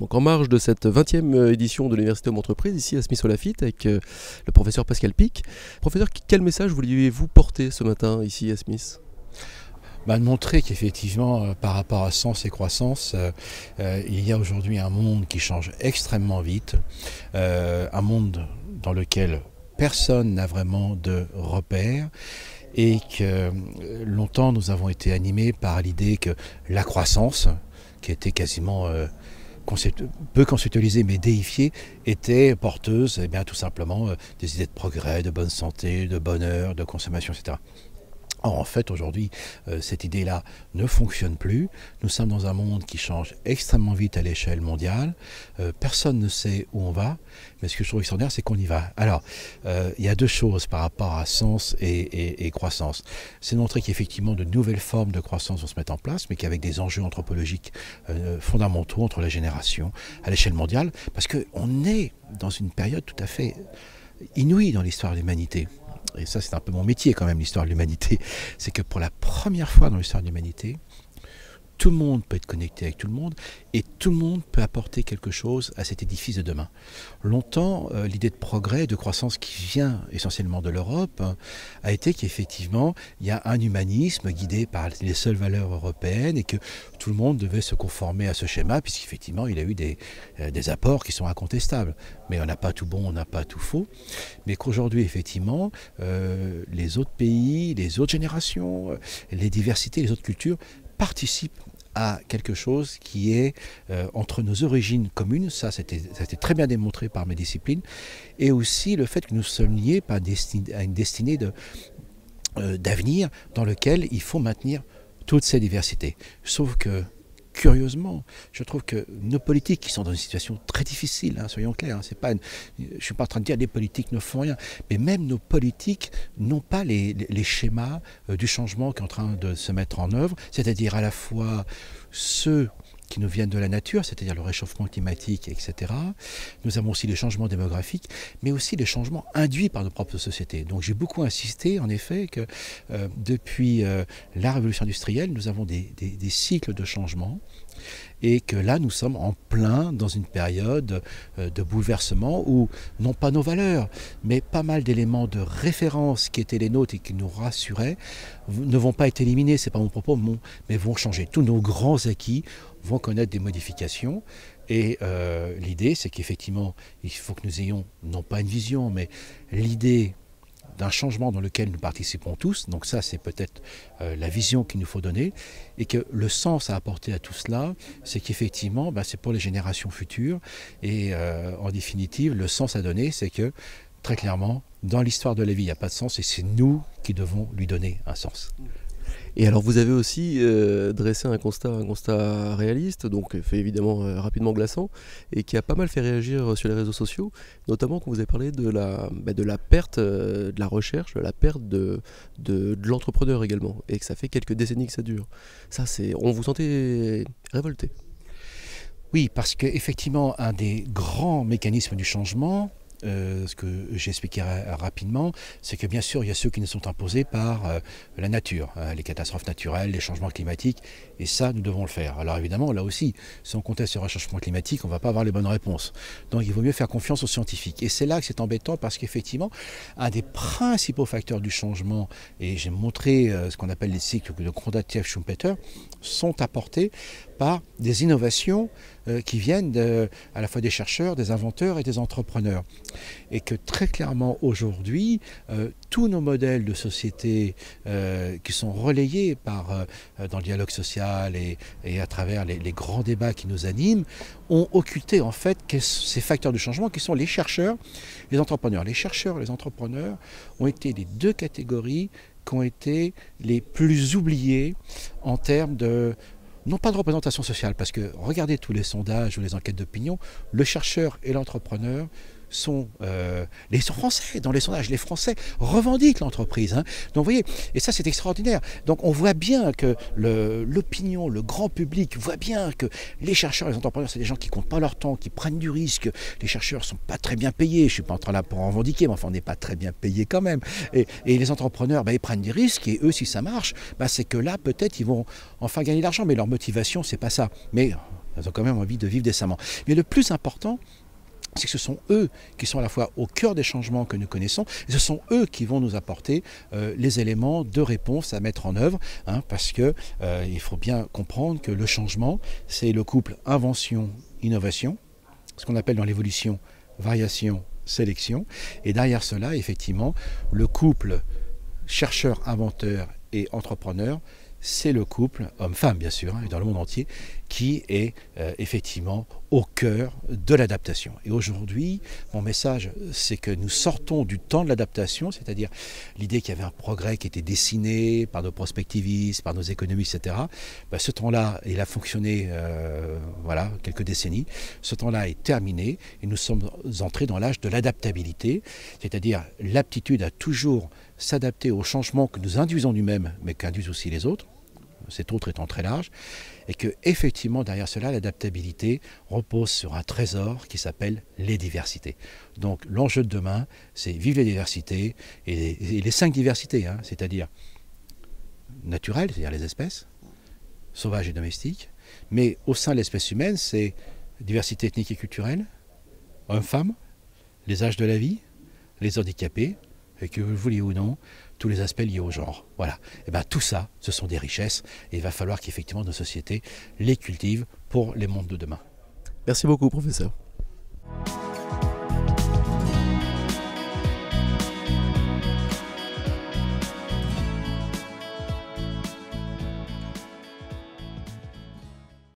Donc en marge de cette 20e édition de l'Université Homme Entreprise, ici à Smith-au-Lafitte, avec le professeur Pascal Pic. Professeur, quel message vouliez-vous porter ce matin ici à Smith ? De montrer qu'effectivement, par rapport à sens et croissance, il y a aujourd'hui un monde qui change extrêmement vite, un monde dans lequel personne n'a vraiment de repères, et que longtemps nous avons été animés par l'idée que la croissance, qui était quasiment peu conceptualisée mais déifiée, était porteuse tout simplement des idées de progrès, de bonne santé, de bonheur, de consommation, etc. Or, en fait, aujourd'hui, cette idée-là ne fonctionne plus. Nous sommes dans un monde qui change extrêmement vite à l'échelle mondiale. Personne ne sait où on va, mais ce que je trouve extraordinaire, c'est qu'on y va. Alors, il y a deux choses par rapport à sens et croissance. C'est de montrer qu'effectivement, de nouvelles formes de croissance vont se mettre en place, mais qu'avec des enjeux anthropologiques fondamentaux entre les générations à l'échelle mondiale, parce qu'on est dans une période tout à fait inouïe dans l'histoire de l'humanité. Et ça, c'est un peu mon métier quand même, l'histoire de l'humanité, c'est que pour la première fois dans l'histoire de l'humanité, tout le monde peut être connecté avec tout le monde et tout le monde peut apporter quelque chose à cet édifice de demain. Longtemps, l'idée de progrès, de croissance qui vient essentiellement de l'Europe, a été qu'effectivement, il y a un humanisme guidé par les seules valeurs européennes et que tout le monde devait se conformer à ce schéma, puisqu'effectivement, il a eu des apports qui sont incontestables. Mais on n'a pas tout bon, on n'a pas tout faux. Mais qu'aujourd'hui, effectivement, les autres pays, les autres générations, les diversités, les autres cultures participent à quelque chose qui est entre nos origines communes, ça a été très bien démontré par mes disciplines, et aussi le fait que nous sommes liés par à une destinée d'avenir dans lequel il faut maintenir toutes ces diversités. Sauf que, curieusement, je trouve que nos politiques qui sont dans une situation très difficile, soyons clairs, je ne suis pas en train de dire que les politiques ne font rien, mais même nos politiques n'ont pas les schémas du changement qui est en train de se mettre en œuvre, c'est-à-dire à la fois ceux qui nous viennent de la nature, c'est-à-dire le réchauffement climatique, etc. Nous avons aussi les changements démographiques, mais aussi les changements induits par nos propres sociétés. Donc j'ai beaucoup insisté, en effet, que depuis la révolution industrielle, nous avons des cycles de changement, et que là, nous sommes en plein dans une période de bouleversement où, non pas nos valeurs, mais pas mal d'éléments de référence qui étaient les nôtres et qui nous rassuraient, ne vont pas être éliminés, c'est pas mon propos, mais vont changer. Tous nos grands acquis vont connaître des modifications. Et l'idée, c'est qu'effectivement, il faut que nous ayons, non pas une vision, mais l'idée d'un changement dans lequel nous participons tous, donc ça c'est peut-être la vision qu'il nous faut donner, et que le sens à apporter à tout cela, c'est qu'effectivement c'est pour les générations futures, et en définitive le sens à donner, c'est que très clairement dans l'histoire de la vie il n'y a pas de sens et c'est nous qui devons lui donner un sens. Et alors vous avez aussi dressé un constat réaliste, donc fait évidemment rapidement glaçant, et qui a pas mal fait réagir sur les réseaux sociaux, notamment quand vous avez parlé de la perte de la recherche, de la perte de l'entrepreneur également, et que ça fait quelques décennies que ça dure. Ça, on vous sentait révolté. Oui, parce qu'effectivement, un des grands mécanismes du changement, ce que j'expliquerai rapidement, c'est que bien sûr il y a ceux qui nous sont imposés par la nature, les catastrophes naturelles, les changements climatiques, et ça nous devons le faire. Alors évidemment là aussi, si on conteste le réchauffement climatique, on ne va pas avoir les bonnes réponses. Donc il vaut mieux faire confiance aux scientifiques. Et c'est là que c'est embêtant parce qu'effectivement, un des principaux facteurs du changement, et j'ai montré ce qu'on appelle les cycles de Kondratiev-Schumpeter, sont apportés par des innovations qui viennent à la fois des chercheurs, des inventeurs et des entrepreneurs. Et que très clairement aujourd'hui, tous nos modèles de société qui sont relayés dans le dialogue social et à travers les grands débats qui nous animent, ont occulté en fait ces facteurs de changement qui sont les chercheurs, les entrepreneurs. Les chercheurs et les entrepreneurs ont été les deux catégories qui ont été les plus oubliées en termes de non pas de représentation sociale, parce que regardez tous les sondages ou les enquêtes d'opinion, le chercheur et l'entrepreneur sont les Français, dans les sondages, les Français revendiquent l'entreprise. Donc vous voyez, et ça c'est extraordinaire. Donc on voit bien que l'opinion, le grand public voit bien que les chercheurs et les entrepreneurs, c'est des gens qui ne comptent pas leur temps, qui prennent du risque. Les chercheurs ne sont pas très bien payés, je ne suis pas en train là pour en revendiquer, mais enfin on n'est pas très bien payés quand même. Et les entrepreneurs, ils prennent des risques, et eux si ça marche, c'est que là peut-être ils vont enfin gagner de l'argent, mais leur motivation c'est pas ça. Mais Elles ont quand même envie de vivre décemment. Mais le plus important, c'est que ce sont eux qui sont à la fois au cœur des changements que nous connaissons, et ce sont eux qui vont nous apporter les éléments de réponse à mettre en œuvre, parce que il faut bien comprendre que le changement, c'est le couple invention-innovation, ce qu'on appelle dans l'évolution variation-sélection, et derrière cela, effectivement, le couple chercheur-inventeur et entrepreneur, c'est le couple, homme-femme bien sûr, dans le monde entier, qui est effectivement au cœur de l'adaptation. Et aujourd'hui, mon message, c'est que nous sortons du temps de l'adaptation, c'est-à-dire l'idée qu'il y avait un progrès qui était dessiné par nos prospectivistes, par nos économistes, etc. Ce temps-là, il a fonctionné voilà, quelques décennies. Ce temps-là est terminé et nous sommes entrés dans l'âge de l'adaptabilité, c'est-à-dire l'aptitude à toujours s'adapter aux changements que nous induisons nous-mêmes, mais qu'induisent aussi les autres, cet autre étant très large, et que effectivement derrière cela, l'adaptabilité repose sur un trésor qui s'appelle les diversités. Donc l'enjeu de demain, c'est vivre les diversités, et les 5 diversités, c'est-à-dire naturelles, c'est-à-dire les espèces, sauvages et domestiques, mais au sein de l'espèce humaine, c'est diversité ethnique et culturelle, hommes-femmes, les âges de la vie, les handicapés, et que vous le vouliez ou non, tous les aspects liés au genre. Voilà. Et bien tout ça, ce sont des richesses, et il va falloir qu'effectivement nos sociétés les cultivent pour les mondes de demain. Merci beaucoup, professeur.